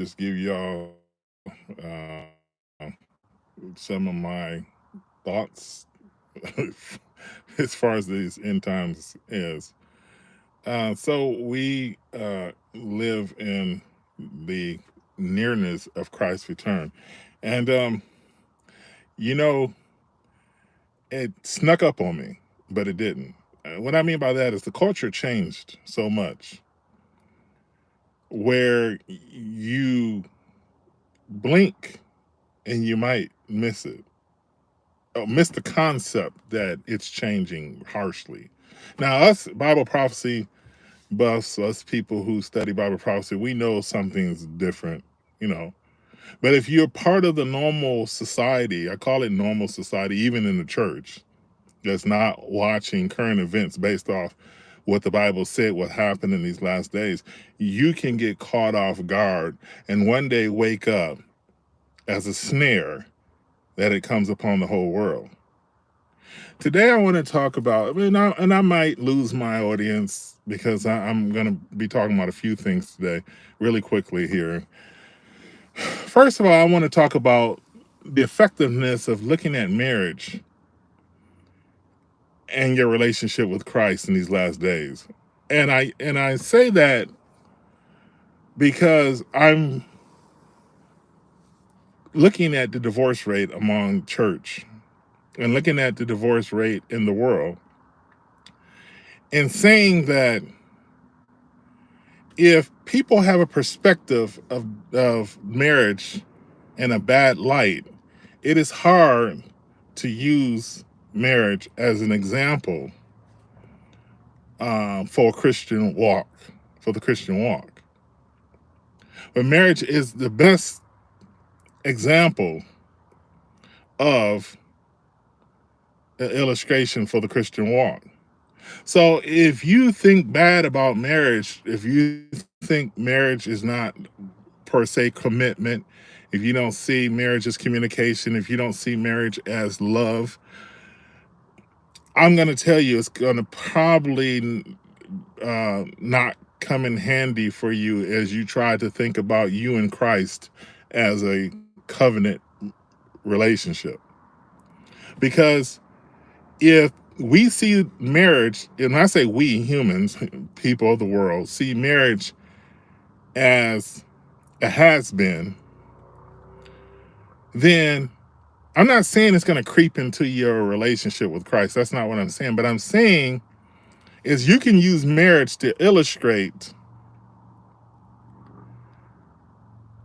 just give y'all uh, some of my thoughts as far as these end times is. So we live in the nearness of Christ's return, and you know, it snuck up on me, but it didn't. What I mean by that is the culture changed so much, where you blink and you might miss it. Miss the concept that it's changing harshly. Now, us Bible prophecy buffs, us people who study Bible prophecy, we know something's different, you know. But if you're part of the normal society, I call it normal society, even in the church, that's not watching current events based off what the Bible said what happened in these last days, you can get caught off guard and one day wake up as a snare that it comes upon the whole world. Today, I want to talk about, and I might lose my audience because I'm going to be talking about a few things today, really quickly here. First of all, I want to talk about the effectiveness of looking at marriage and your relationship with Christ in these last days. And I say that because I'm looking at the divorce rate among church and looking at the divorce rate in the world and saying that if people have a perspective of marriage in a bad light, it is hard to use marriage as an example for a Christian walk, for the Christian walk. But marriage is the best example of an illustration for the Christian walk. So if you think bad about marriage, if you think marriage is not per se commitment, if you don't see marriage as communication, if you don't see marriage as love, I'm going to tell you it's going to probably not come in handy for you as you try to think about you and Christ as a covenant relationship. Because if we see marriage, and I say we humans, people of the world, see marriage as a has been, then I'm not saying it's going to creep into your relationship with Christ. That's not what I'm saying. But I'm saying is you can use marriage to illustrate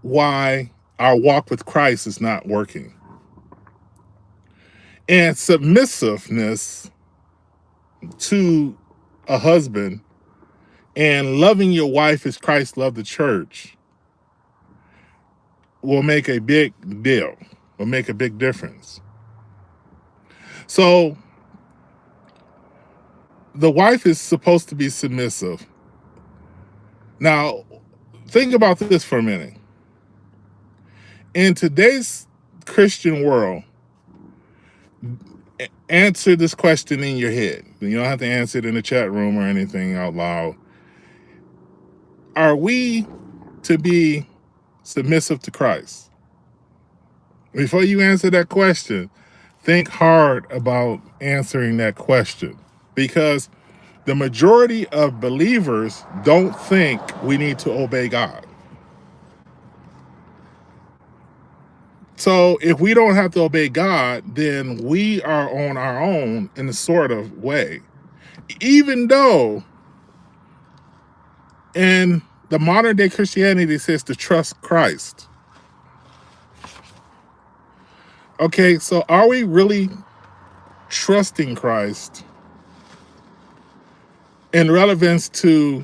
why our walk with Christ is not working. And submissiveness to a husband and loving your wife as Christ loved the church will make a big deal, will make a big difference. So the wife is supposed to be submissive. Now, think about this for a minute. In today's Christian world, answer this question in your head. You don't have to answer it in the chat room or anything out loud. Are we to be submissive to Christ? Before you answer that question, think hard about answering that question, because the majority of believers don't think we need to obey God. So if we don't have to obey God, then we are on our own in a sort of way. Even though in the modern day Christianity says to trust Christ. Okay, so are we really trusting Christ in relevance to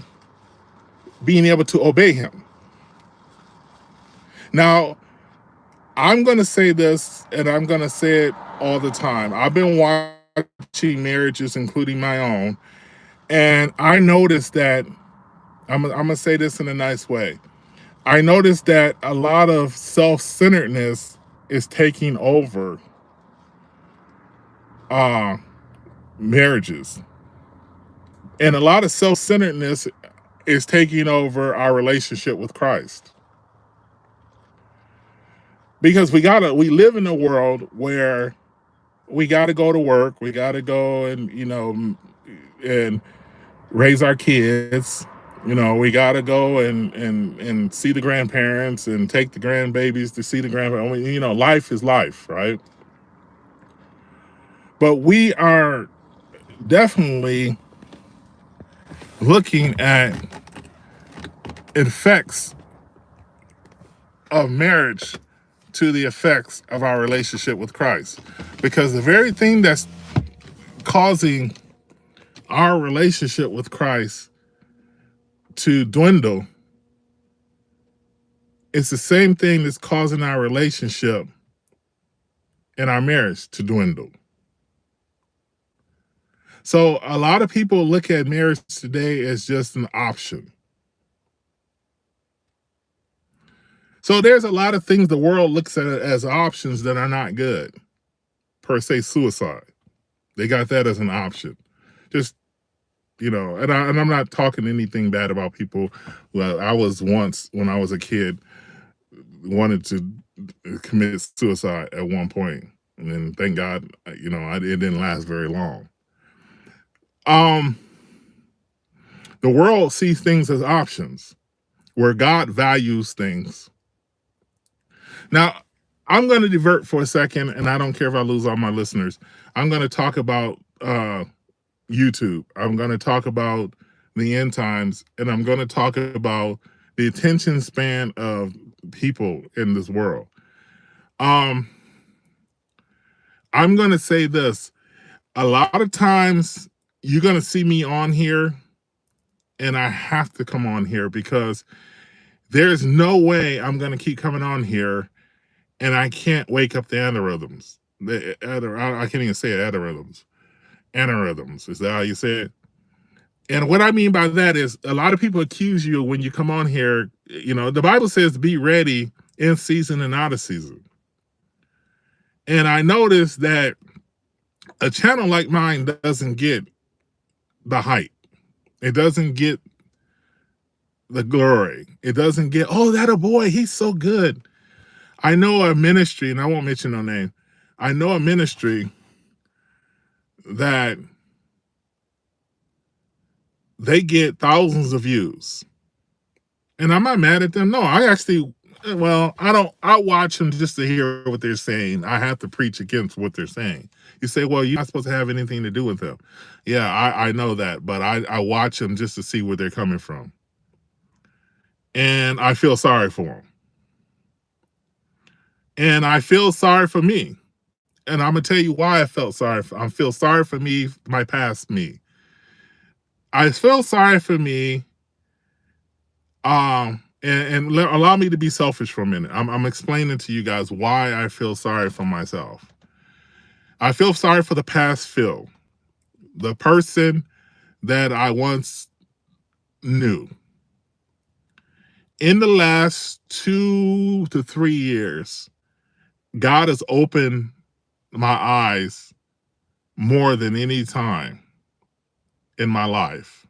being able to obey him? Now, I'm going to say this, and I'm going to say it all the time. I've been watching marriages, including my own, and I noticed that, I'm going to say this in a nice way. I noticed that a lot of self-centeredness is taking over marriages. And a lot of self-centeredness is taking over our relationship with Christ. because we live in a world where we got to go to work, we got to go and and raise our kids. We got to go and see the grandparents and take the grandbabies to see the grandparents. Life is life, right? But we are definitely looking at effects of marriage to the effects of our relationship with Christ. Because the very thing that's causing our relationship with Christ to dwindle is the same thing that's causing our relationship and our marriage to dwindle. So a lot of people look at marriage today as just an option. So there's a lot of things the world looks at as options that are not good. Per se, suicide. They got that as an option. Just, and I'm not talking anything bad about people. Well, I was once, when I was a kid, wanted to commit suicide at one point. And then thank God, it didn't last very long. The world sees things as options where God values things. Now, I'm going to divert for a second, and I don't care if I lose all my listeners. I'm going to talk about YouTube. I'm going to talk about the end times, and I'm going to talk about the attention span of people in this world. I'm going to say this. A lot of times you're going to see me on here, and I have to come on here because there's no way I'm going to keep coming on here and I can't wake up the aneurysms. I can't even say it, aneurysms. Is that how you say it? And what I mean by that is a lot of people accuse you when you come on here. The Bible says be ready in season and out of season. And I noticed that a channel like mine doesn't get the hype. It doesn't get the glory. It doesn't get, oh, that a boy, he's so good. I know a ministry, and I won't mention no name. I know a ministry that they get thousands of views. And I'm not mad at them. No, I watch them just to hear what they're saying. I have to preach against what they're saying. You say, well, you're not supposed to have anything to do with them. Yeah, I know that, but I watch them just to see where they're coming from. And I feel sorry for them. And I feel sorry for me. And I'm going to tell you why I feel sorry for me, my past me. I feel sorry for me, and allow me to be selfish for a minute. I'm explaining to you guys why I feel sorry for myself. I feel sorry for the past Phil, the person that I once knew. In the last 2 to 3 years, God has opened my eyes more than any time in my life.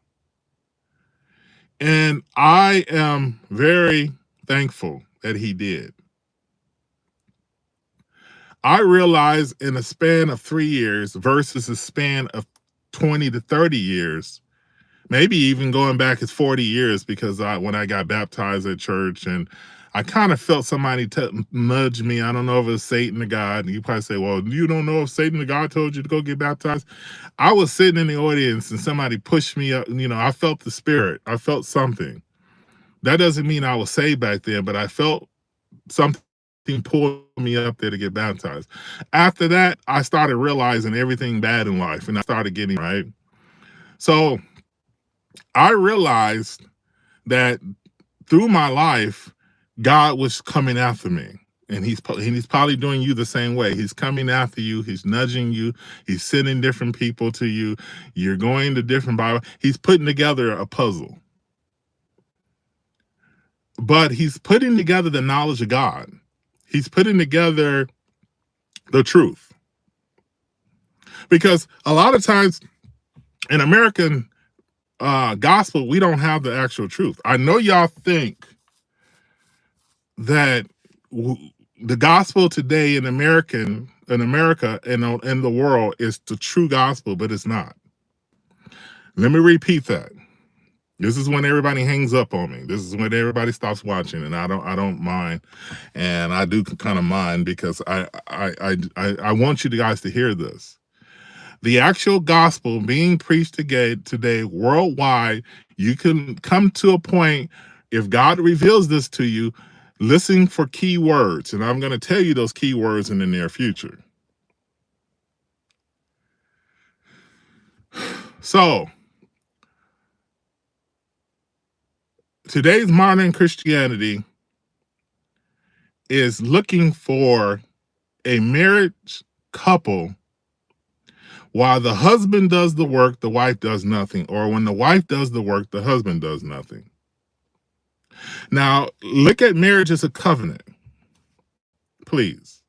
And I am very thankful that he did. I realized in a span of 3 years versus a span of 20 to 30 years, maybe even going back as 40 years, because when I got baptized at church and I kind of felt somebody nudge me. I don't know if it was Satan or God. And you probably say, well, you don't know if Satan or God told you to go get baptized. I was sitting in the audience and somebody pushed me up. I felt the spirit. I felt something. That doesn't mean I was saved back then, but I felt something pulled me up there to get baptized. After that, I started realizing everything bad in life, and I started getting right. So I realized that through my life, God was coming after me. And he's probably doing you the same way. He's coming after you. He's nudging you. He's sending different people to you. You're going to different Bible. He's putting together a puzzle. But he's putting together the knowledge of God. He's putting together the truth. Because a lot of times in American gospel, we don't have the actual truth. I know y'all think that the gospel today in America and in the world is the true gospel, but it's not. Let me repeat that. This is when everybody hangs up on me. This is when everybody stops watching, and I don't mind, and I do kind of mind because I want you guys to hear this. The actual gospel being preached today worldwide, you can come to a point, if God reveals this to you, listen for key words, and I'm going to tell you those key words in the near future. So, today's modern Christianity is looking for a marriage couple while the husband does the work, the wife does nothing, or when the wife does the work, the husband does nothing. Now, look at marriage as a covenant, please.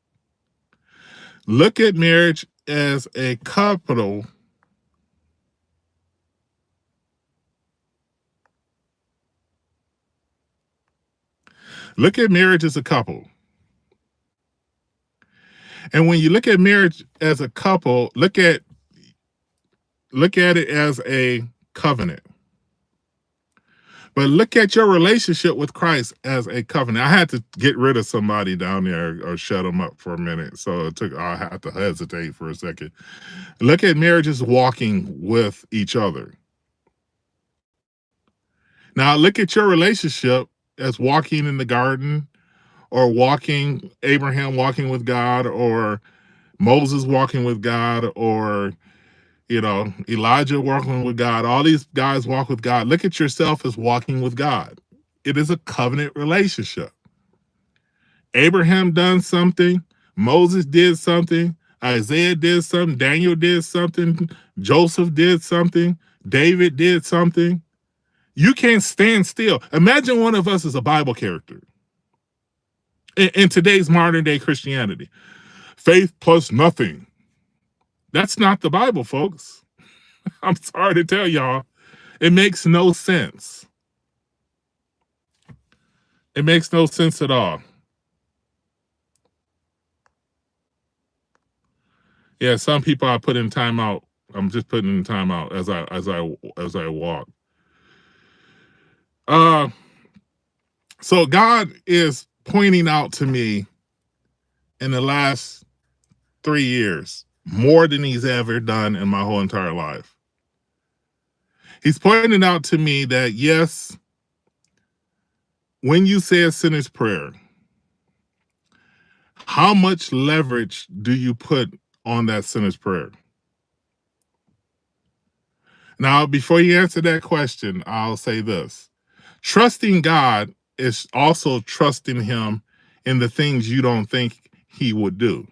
Look at marriage as a couple. Look at marriage as a couple. And when you look at marriage as a couple, look at it as a covenant. But look at your relationship with Christ as a covenant. I had to get rid of somebody down there or shut them up for a minute. So I had to hesitate for a second. Look at marriage as walking with each other. Now look at your relationship as walking in the garden, or Abraham walking with God, or Moses walking with God, or Elijah walking with God. All these guys walk with God. Look at yourself as walking with God. It is a covenant relationship. Abraham done something. Moses did something. Isaiah did something. Daniel did something. Joseph did something. David did something. You can't stand still. Imagine one of us is a Bible character in today's modern day Christianity. Faith plus nothing. That's not the Bible, folks. I'm sorry to tell y'all. It makes no sense. It makes no sense at all. Yeah, some people I put in timeout. I'm just putting in timeout as I walk. So God is pointing out to me in the last 3 years more than he's ever done in my whole entire life. He's pointing out to me that, yes, when you say a sinner's prayer, how much leverage do you put on that sinner's prayer? Now, before you answer that question, I'll say this. Trusting God is also trusting him in the things you don't think he would do.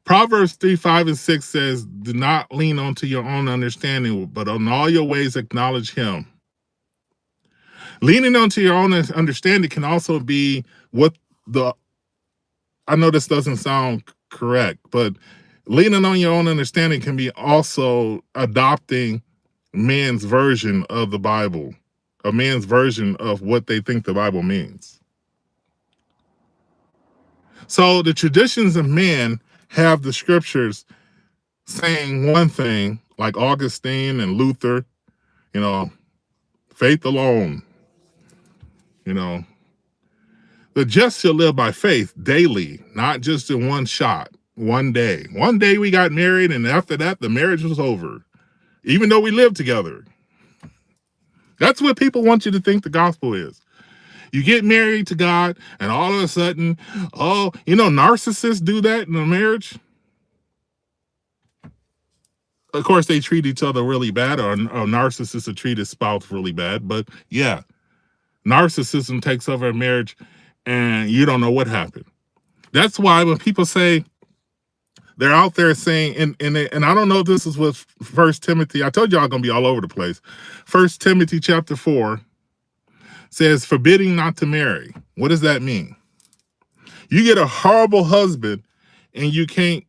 Proverbs 3:5-6 says, do not lean onto your own understanding, but on all your ways acknowledge him. Leaning onto your own understanding can also be I know this doesn't sound correct, but leaning on your own understanding can be also adopting man's version of the Bible, a man's version of what they think the Bible means. So the traditions of men have the scriptures saying one thing, like Augustine and Luther, faith alone, the just shall live by faith daily, not just in one shot, one day. One day we got married, and after that, the marriage was over, even though we lived together. That's what people want you to think the gospel is. You get married to God, and all of a sudden, narcissists do that in a marriage. Of course, they treat each other really bad, or narcissists will treat his spouse really bad. But yeah, narcissism takes over a marriage, and you don't know what happened. That's why when people say, they're out there saying, and I don't know if this is with 1 Timothy. I told y'all I'm going to be all over the place. 1 Timothy chapter 4 says, forbidding not to marry. What does that mean? You get a horrible husband and you can't,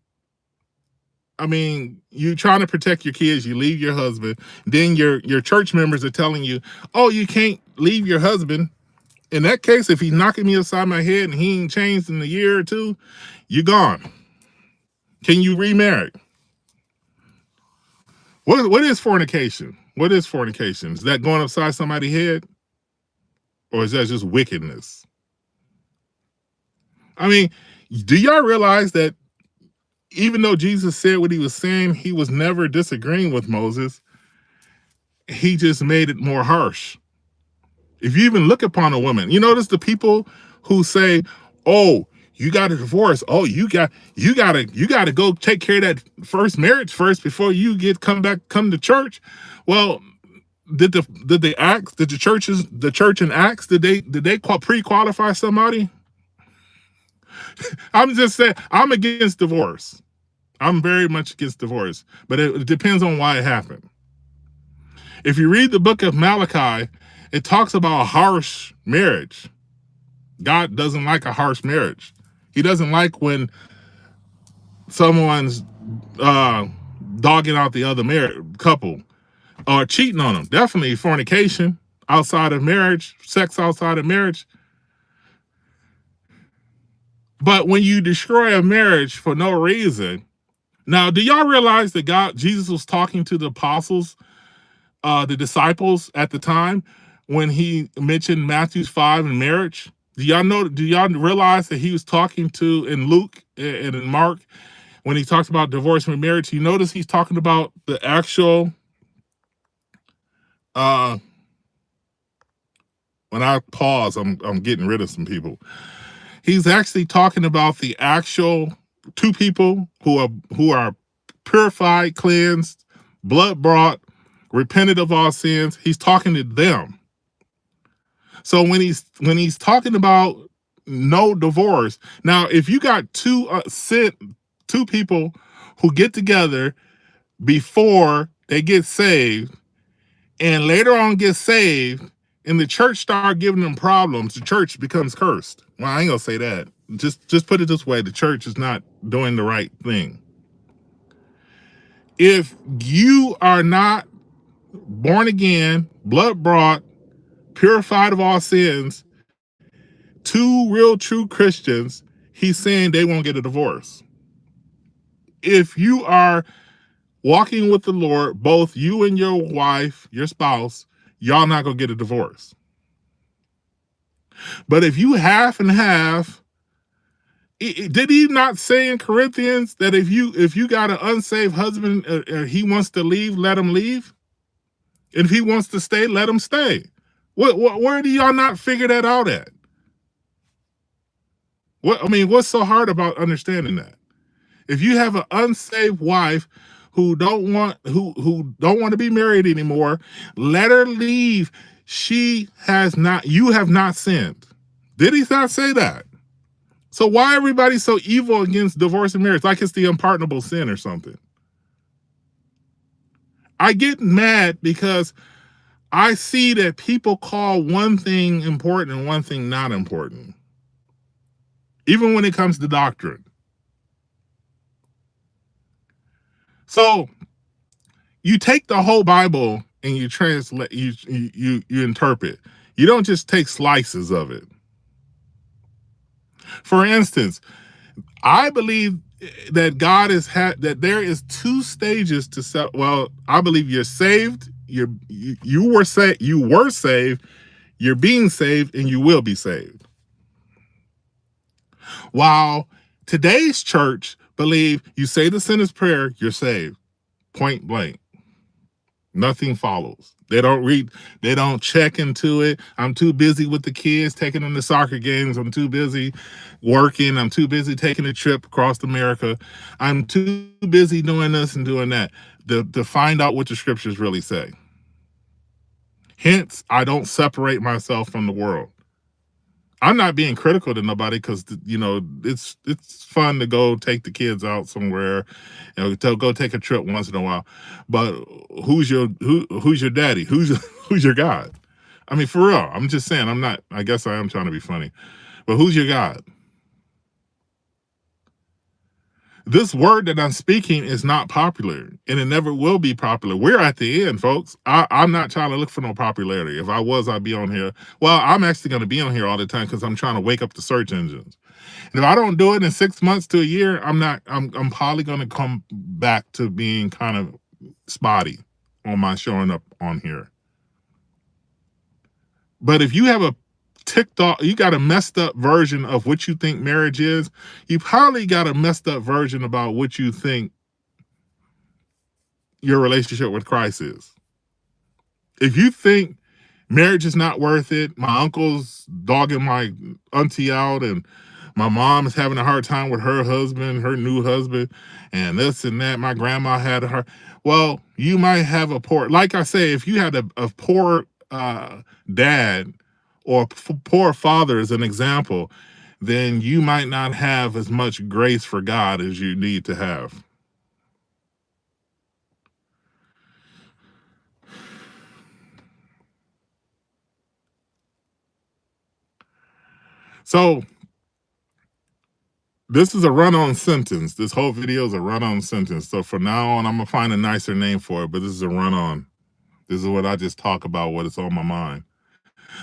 you trying to protect your kids, you leave your husband, then your church members are telling you, oh, you can't leave your husband. In that case, if he's knocking me upside my head and he ain't changed in a year or two, you're gone. Can you remarry? What is fornication? What is fornication? Is that going upside somebody's head? Or is that just wickedness? I mean, do y'all realize that even though Jesus said what he was saying, he was never disagreeing with Moses. He just made it more harsh. If you even look upon a woman, you notice the people who say, "Oh, you got a divorce. Oh, you got to go take care of that first marriage first before you come to church." Well, did the church in Acts did they pre-qualify somebody? I'm just saying I'm against divorce. I'm very much against divorce, but it depends on why it happened. If you read the book of Malachi, it talks about a harsh marriage. God doesn't like a harsh marriage. He doesn't like when someone's dogging out the other couple or cheating on them. Definitely fornication outside of marriage, sex outside of marriage. But when you destroy a marriage for no reason, now, do y'all realize that Jesus was talking to the apostles, the disciples at the time when he mentioned Matthew 5 and marriage? Do y'all realize that he was talking to in Luke and in Mark when he talks about divorce and marriage? You notice he's talking about the actual when I pause, I'm getting rid of some people. He's actually talking about the actual two people who are purified, cleansed, blood brought, repented of all sins. He's talking to them. So when he's talking about no divorce, now if you got two people who get together before they get saved, and later on get saved, and the church start giving them problems, the church becomes cursed. Well, I ain't gonna say that. Just put it this way: the church is not doing the right thing. If you are not born again, blood brought, purified of all sins, two real true Christians, he's saying they won't get a divorce. If you are walking with the Lord, both you and your wife, your spouse, y'all not gonna get a divorce. But if you half and half, did he not say in Corinthians that if you got an unsaved husband, he wants to leave, let him leave, and if he wants to stay, let him stay? Where do y'all not figure that out at? What's so hard about understanding that? If you have an unsaved wife who don't want to be married anymore, let her leave. You have not sinned. Did he not say that? So why everybody so evil against divorce and marriage? Like it's the unpardonable sin or something. I get mad because I see that people call one thing important and one thing not important. Even when it comes to doctrine. So you take the whole Bible and you translate, you interpret. You don't just take slices of it. For instance, I believe that that there is two stages to sell. Well, I believe you're saved. You were saved. You're being saved, and you will be saved. While today's church believe you say the sinner's prayer, you're saved. Point blank. Nothing follows. They don't read. They don't check into it. I'm too busy with the kids, taking them to soccer games. I'm too busy working. I'm too busy taking a trip across America. I'm too busy doing this and doing that to find out what the scriptures really say. Hence, I don't separate myself from the world. I'm not being critical to nobody because it's fun to go take the kids out somewhere, to go take a trip once in a while. But who's your daddy? Who's your God? I mean, for real. I'm just saying. I guess I am trying to be funny, but who's your God? This word that I'm speaking is not popular, and it never will be popular. We're at the end, folks. I'm not trying to look for no popularity. If I was, I'd be on here. Well, I'm actually going to be on here all the time because I'm trying to wake up the search engines. And if I don't do it in 6 months to a year, I'm probably going to come back to being kind of spotty on my showing up on here. But if you have a TikTok, you got a messed up version of what you think marriage is, you probably got a messed up version about what you think your relationship with Christ is. If you think marriage is not worth it, my uncle's dogging my auntie out, and my mom is having a hard time with her husband, her new husband, and this and that, my grandma had her. Well, you might have a poor, like I say, if you had a poor dad or poor father as an example, then you might not have as much grace for God as you need to have. So this is a run-on sentence. This whole video is a run-on sentence. So from now on, I'm gonna find a nicer name for it, but this is a run-on. This is what I just talk about, what is on my mind.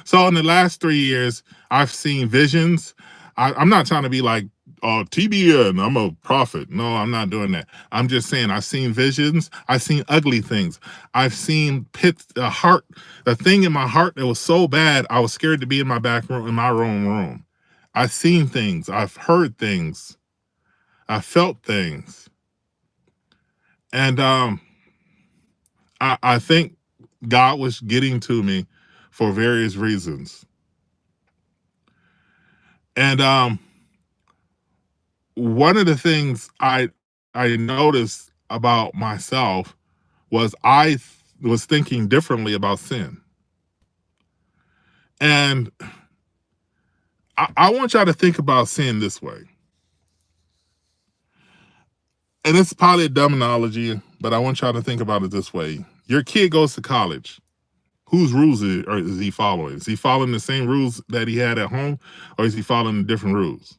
So in the last 3 years, I've seen visions. I'm not trying to be like, oh, TBN, I'm a prophet. No, I'm not doing that. I'm just saying I've seen visions. I've seen ugly things. I've seen pits, the thing in my heart that was so bad, I was scared to be in my back room, in my own room. I've seen things. I've heard things. I felt things. And I think God was getting to me for various reasons. And one of the things I noticed about myself was I was thinking differently about sin. And I want y'all to think about sin this way. And it's probably a dumb analogy, but I want y'all to think about it this way. Your kid goes to college. Whose rules is he following? Is he following the same rules that he had at home, or is he following different rules?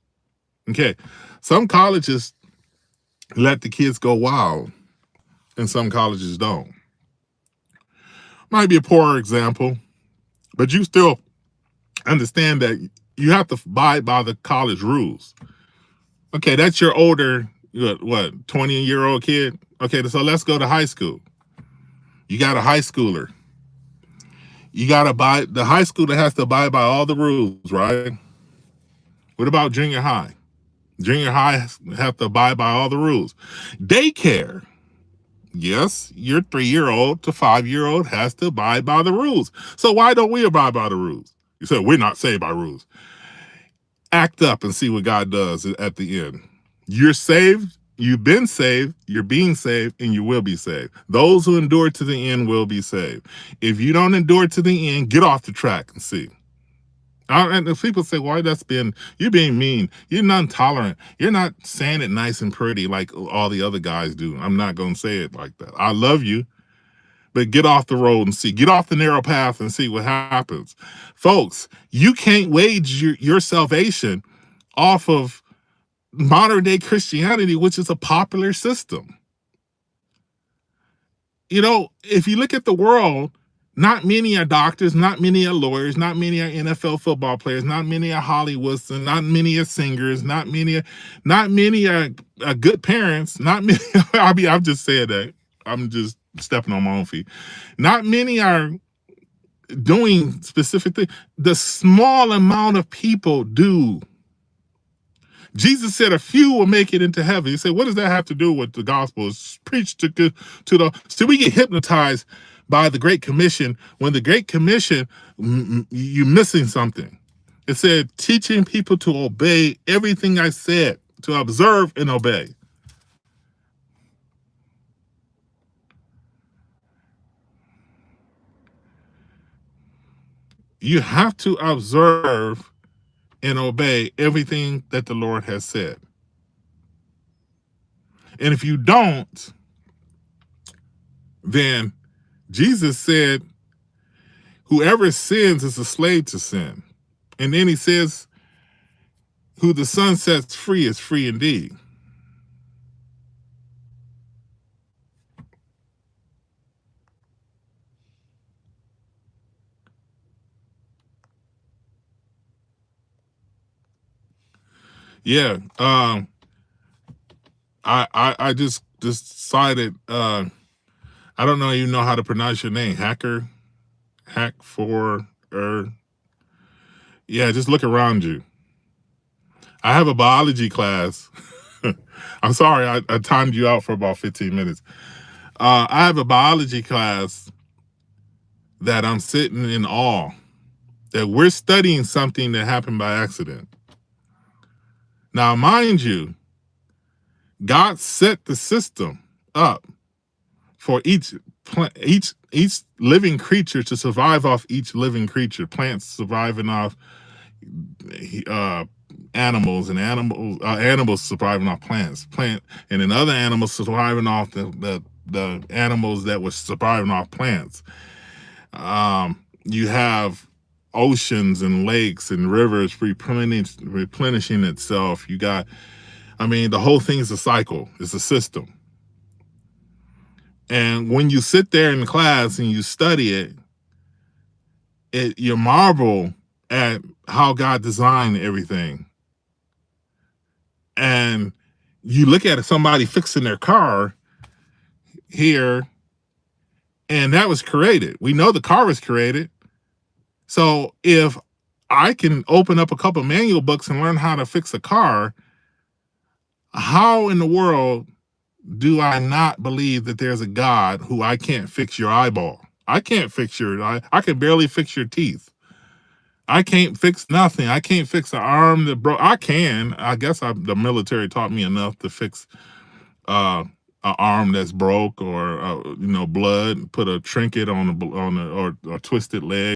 Okay, some colleges let the kids go wild, and some colleges don't. Might be a poor example, but you still understand that you have to abide by the college rules. Okay, that's your older, 20-year-old kid? Okay, so let's go to high school. You got a high schooler. You got to abide, the high schooler has to abide by all the rules, right? What about junior high? Junior high have to abide by all the rules. Daycare. Yes, your 3-year-old to 5-year-old has to abide by the rules. So why don't we abide by the rules? You said we're not saved by rules. Act up and see what God does at the end. You're saved, you've been saved, you're being saved, and you will be saved. Those who endure to the end will be saved. If you don't endure to the end, get off the track and see. And if people say, why you're being mean, you're not tolerant, you're not saying it nice and pretty like all the other guys do. I'm not going to say it like that. I love you, but get off the road and see. Get off the narrow path and see what happens. Folks, you can't wage your salvation off of modern day Christianity, which is a popular system. You know, if you look at the world, not many are doctors, not many are lawyers, not many are NFL football players, not many are Hollywoods, and not many are singers, not many are good parents, not many. I'm just saying that. I'm just stepping on my own feet. Not many are doing specific things. The small amount of people do. Jesus said a few will make it into heaven. He said, what does that have to do with the gospel? It's preached to the. So we get hypnotized by the Great Commission. When the Great Commission, you're missing something. It said, teaching people to obey everything I said, to observe and obey. You have to observe and obey everything that the Lord has said. And if you don't, then Jesus said, whoever sins is a slave to sin. And then he says, who the Son sets free is free indeed. Yeah. I just decided, I don't know even know how to pronounce your name. Hack for, yeah, just look around you. I have a biology class. I'm sorry, I timed you out for about 15 minutes. I have a biology class that I'm sitting in awe that we're studying something that happened by accident. Now, mind you, God set the system up for each living creature to survive off each living creature. Plants surviving off uh, animals, and animals surviving off plants. And then other animals surviving off the animals that were surviving off plants. You have oceans and lakes and rivers replenishing itself. You got, I mean, the whole thing is a cycle. It's a system. And when you sit there in class and you study you marvel at how God designed everything. And you look at somebody fixing their car here, and that was created. We know the car was created. So if I can open up a couple manual books and learn how to fix a car, how in the world do I not believe that there's a God who I can't fix your eyeball? I can't fix your eye. I can barely fix your teeth. I can't fix nothing. I can't fix an arm that broke. I can. I guess the military taught me enough to fix an arm that's broke, or blood. Put a trinket on a or a twisted leg.